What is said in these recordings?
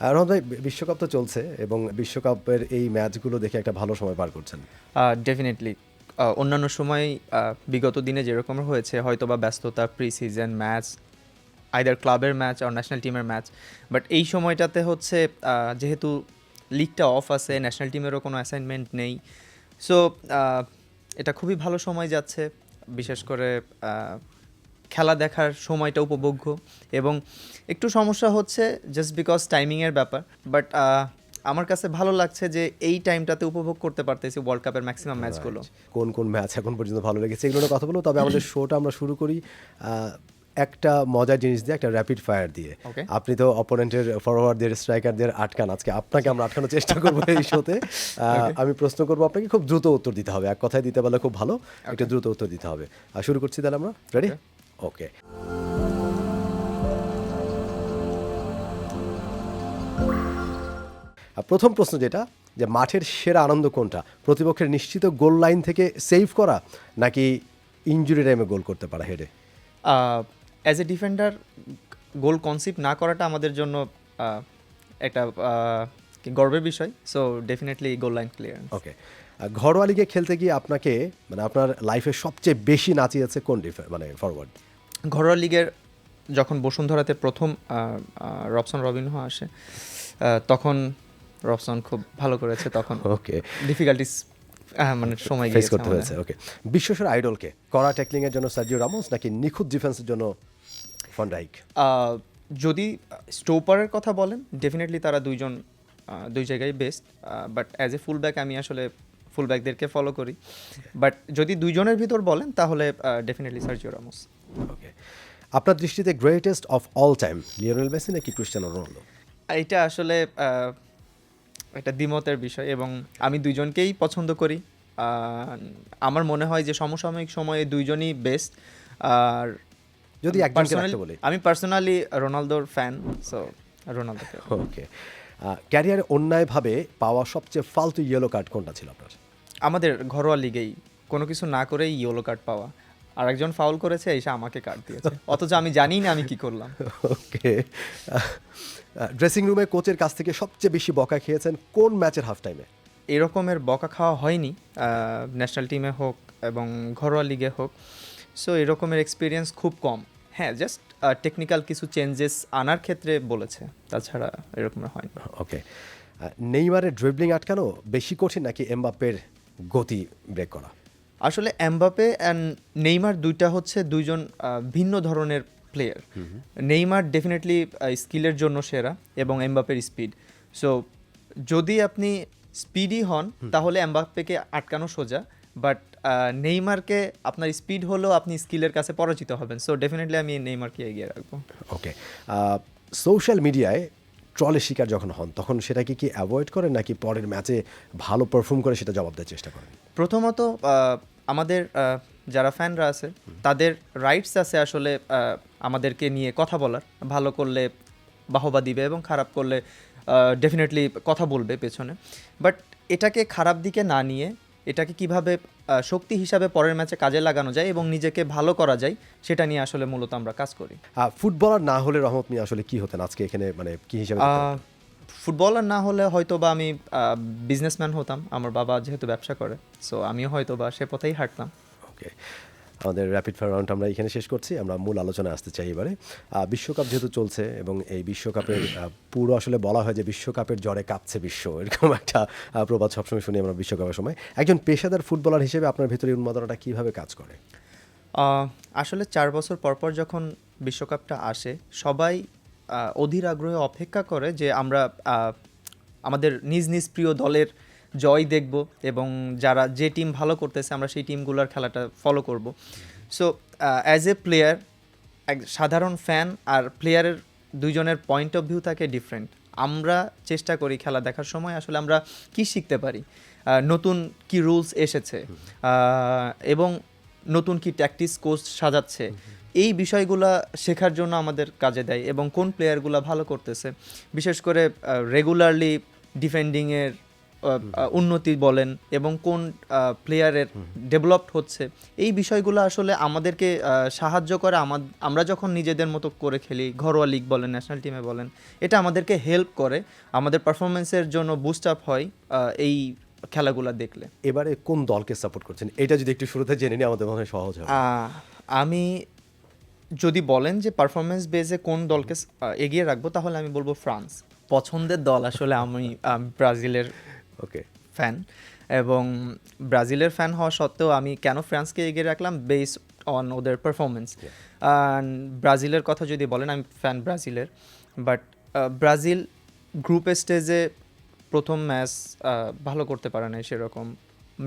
রহমত ভাই, বিশ্বকাপ তো চলছে এবং বিশ্বকাপের এই ম্যাচগুলো দেখে একটা ভালো সময় পার করছেন। ডেফিনেটলি অন্যান্য সময় বিগত দিনে যেরকম হয়েছে হয়তো বা ব্যস্ততা, প্রি সিজন ম্যাচ, আইদার ক্লাবের ম্যাচ আর ন্যাশনাল টিমের ম্যাচ, বাট এই সময়টাতে হচ্ছে যেহেতু লিগটা অফ আছে, ন্যাশনাল টিমেরও কোনো অ্যাসাইনমেন্ট নেই, সো এটা খুবই ভালো সময় যাচ্ছে। বিশেষ করে খেলা দেখার সময়টা উপভোগ্য, এবং একটু সমস্যা হচ্ছে জাস্ট বিকজ টাইমিংয়ের ব্যাপার, বাট আমার কাছে ভালো লাগছে যে এই টাইমটাতে উপভোগ করতে পারতেছি ওয়ার্ল্ড কাপের ম্যাক্সিমাম ম্যাচগুলো। কোন কোন ম্যাচ এখন পর্যন্ত ভালো লেগেছে এগুলো নিয়ে কথা বলবো, তবে আমাদের শোটা আমরা শুরু করি একটা মজার জিনিস দিয়ে, একটা র্যাপিড ফায়ার দিয়ে। ওকে, আপনি তো অপোনেন্টের ফরওয়ার্ডদের, স্ট্রাইকারদের আটকান, আজকে আপনাকে আমরা আটকানোর চেষ্টা করবো এই শোতে। আমি প্রশ্ন করবো আপনাকে, খুব দ্রুত উত্তর দিতে হবে, এক কথায় দিতে পারলে খুব ভালো, একটু দ্রুত উত্তর দিতে হবে। শুরু করছি তাহলে আমরা, রেডি? ওকে। প্রথম প্রশ্ন যেটা, যে মাঠের সেরা আনন্দ কোনটা? প্রতিপক্ষের নিশ্চিত গোল লাইন থেকে সেভ করা, নাকি ইনজুরি টাইমে গোল করতে পারা হেডে? As a defender goal concede না করাটা আমাদের জন্য একটা গর্বের বিষয়, so definitely goal line clearance. Okay. ঘরোয়া লিগে খেলতে গিয়ে আপনাকে, মানে আপনার লাইফে সবচেয়ে বেশি নাচিয়েছে কোন মানে ফরওয়ার্ড? ঘরোয়া লিগের যখন বসুন্ধরাতে প্রথম রবসন রবিনহো আসে, তখন রবসন খুব ভালো করেছে, তখন ওকে, ডিফিকাল্টিস মানে সময় ফেস গিয়েছে করতে আমাদের। হয়েছে। ওকে, বিশ্বসেরা আইডলকে? কড়া ট্যাকলিংয়ের জন্য সার্জিও রামোস, নাকি নিখুঁত ডিফেন্সের জন্য ফন ডাইক? যদি স্টোপারের কথা বলেন, ডেফিনেটলি তারা দুই জায়গায় best, but as a full back আমি আসলে ফুল ব্যাকদেরকে ফলো করি, বাট যদি দুইজনের ভিতর বলেন তাহলে ডেফিনেটলি সার্জিও রামোস। ওকে, আপনার দৃষ্টিতে greatest of all time Lionel Messi নাকি ক্রিস্টিয়ানো রোনাল্ডো? এটা আসলে একটা দ্বিমতের বিষয়, এবং আমি দুইজনকেই পছন্দ করি। আমার মনে হয় যে সমসাময়িক সময়ে দুইজনই বেস্ট। আর যদি একজনকে রাখতে বলি? আমি পার্সোনালি রোনালদোর ফ্যান, সো রোনালদোকে। ওকে, ক্যারিয়ারে অন্যায়ভাবে পাওয়া সবচেয়ে ফালতু ইয়েলো কার্ড কোনটা ছিল আপনার? আমাদের ঘরোয়া লিগেই কোনো কিছু না করেই ইয়েলো কার্ড পাওয়া, আর একজন ফাউল করেছে এসে আমাকে কার্ড দিয়েছে, অথচ আমি জানি না আমি কি করলাম। ওকে, ড্রেসিং রুমে কোচের কাছ থেকে সবচেয়ে বেশি বকা খেয়েছেন কোন ম্যাচের হাফ টাইমে? এরকমের বকা খাওয়া হয়নি, ন্যাশনাল টিমে হোক এবং ঘরোয়া লিগে হোক, সো এরকমের এক্সপিরিয়েন্স খুব কম। হ্যাঁ, জাস্ট টেকনিক্যাল কিছু চেঞ্জেস আনার ক্ষেত্রে বলেছে, তাছাড়া এরকমের হয়নি। ওকে, নেইমারের ড্রিবলিং আটকানো বেশি কঠিন নাকি এমবাপ্পের গতি ব্রেক করা? আসলে এমবাপে অ্যান্ড নেইমার দুইটা হচ্ছে দুইজন ভিন্ন ধরনের প্লেয়ার। নেইমার ডেফিনেটলি স্কিলের জন্য সেরা, এবং এমবাপের স্পিড। সো যদি আপনি স্পিডই হন তাহলে এমবাপ্পেকে আটকানো সোজা, বাট নেইমারকে আপনার স্পিড হলেও আপনি স্কিলের কাছে পরাজিত হবেন, সো ডেফিনেটলি আমি নেইমারকে এগিয়ে রাখবো। ওকে, সোশ্যাল মিডিয়ায় ট্রলের শিকার যখন হন তখন সেটাকে কি অ্যাভয়েড করেন, নাকি পরের ম্যাচে ভালো পারফর্ম করে সেটা জবাব দেওয়ার চেষ্টা করেন? প্রথমত আমাদের যারা ফ্যানরা আছে তাদের রাইটস আছে আসলে আমাদেরকে নিয়ে কথা বলার, ভালো করলে বাহবা দিবে এবং খারাপ করলে ডেফিনেটলি কথা বলবে পেছনে, বাট এটাকে খারাপ দিকে না নিয়ে এটাকে কিভাবে শক্তি হিসাবে পরের ম্যাচে কাজে লাগানো যায় এবং নিজেকে ভালো করা যায় সেটা নিয়ে আসলে মূলত আমরা কাজ করি। ফুটবলার না হলে রহমত মিয়া আসলে কি হতেন আজকে এখানে, মানে কি হিসাবে দেখতে পারতেন? ফুটবলার না হলে হয়তো বা আমি বিজনেসম্যান হতাম, আমার বাবা যেহেতু ব্যবসা করে, সো আমিও হয়তো বা সে পথেই হাঁটতাম। ওকে, আমাদের র্যাপিড ফায়ার রাউন্ড আমরা এখানে শেষ করছি, আমরা মূল আলোচনায় আসতে চাই এবারে। বিশ্বকাপ যেহেতু চলছে এবং এই বিশ্বকাপের পুরো আসলে বলা হয় যে বিশ্বকাপের জ্বরে কাঁপছে বিশ্ব, এরকম একটা প্রবাদ সবসময় শুনি আমরা বিশ্বকাপের সময়। একজন পেশাদার ফুটবলার হিসেবে আপনার ভেতরে উন্মাদনাটা কীভাবে কাজ করে? আসলে 4 বছর পর পর যখন বিশ্বকাপটা আসে, সবাই অধীর আগ্রহে অপেক্ষা করে যে আমরা আমাদের নিজ নিজ প্রিয় দলের জয় দেখব, এবং যে টিম ভালো করতেছে আমরা সেই টিমগুলোর খেলাটা ফলো করব। সো অ্যাজ এ প্লেয়ার, এক সাধারণ ফ্যান আর প্লেয়ারের দুইজনের পয়েন্ট অফ ভিউ থাকে ডিফারেন্ট। আমরা চেষ্টা করি খেলা দেখার সময় আসলে আমরা কি শিখতে পারি, নতুন কি রুলস এসেছে, এবং নতুন কি ট্যাকটিক্স কোচ সাজাচ্ছে, এই বিষয়গুলো শেখার জন্য আমাদের কাজে দেয়, এবং কোন প্লেয়ারগুলো ভালো করতেছে, বিশেষ করে রেগুলারলি ডিফেন্ডিংয়ের উন্নতি বলেন এবং কোন প্লেয়ারের ডেভেলপড হচ্ছে, এই বিষয়গুলো আসলে আমাদেরকে সাহায্য করে। আমরা যখন নিজেদের মতো করে খেলি, ঘরোয়া লিগ বলেন, ন্যাশনাল টিমে বলেন, এটা আমাদেরকে হেল্প করে, আমাদের পারফরমেন্সের জন্য বুস্ট আপ হয় এই খেলাগুলো দেখলে। এবারে কোন দলকে সাপোর্ট করছেন এটা যদি একটু শুরুতে জেনে নিই আমাদের মনে হয় সহজ হবে। আমি যদি বলেন যে পারফরমেন্স বেজে কোন দলকে এগিয়ে রাখবো, তাহলে আমি বলবো ফ্রান্স। পছন্দের দল আসলে আমি ব্রাজিলের ওকে, ফ্যান, এবং ব্রাজিলের ফ্যান হওয়া সত্ত্বেও আমি কেন ফ্রান্সকে এগিয়ে রাখলাম, বেস অন ওদের পারফরমেন্স। ব্রাজিলের কথা যদি বলেন, আমি ফ্যান ব্রাজিলের, বাট ব্রাজিল গ্রুপ স্টেজে প্রথম ম্যাচ ভালো করতে পারে না, সেরকম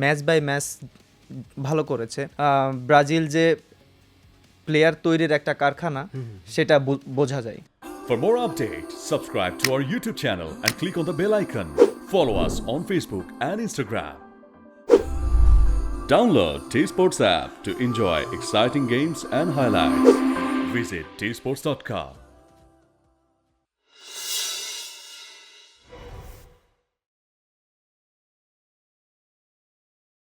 ম্যাচ বাই ম্যাচ ভালো করেছে। ব্রাজিল যে প্লেয়ার তৈরির একটা কারখানা, সেটা বোঝা যায়। For more updates, subscribe to our YouTube channel and click on the bell icon. Follow us on Facebook and Instagram. Download T-Sports app to enjoy exciting games and highlights. Visit tsports.com.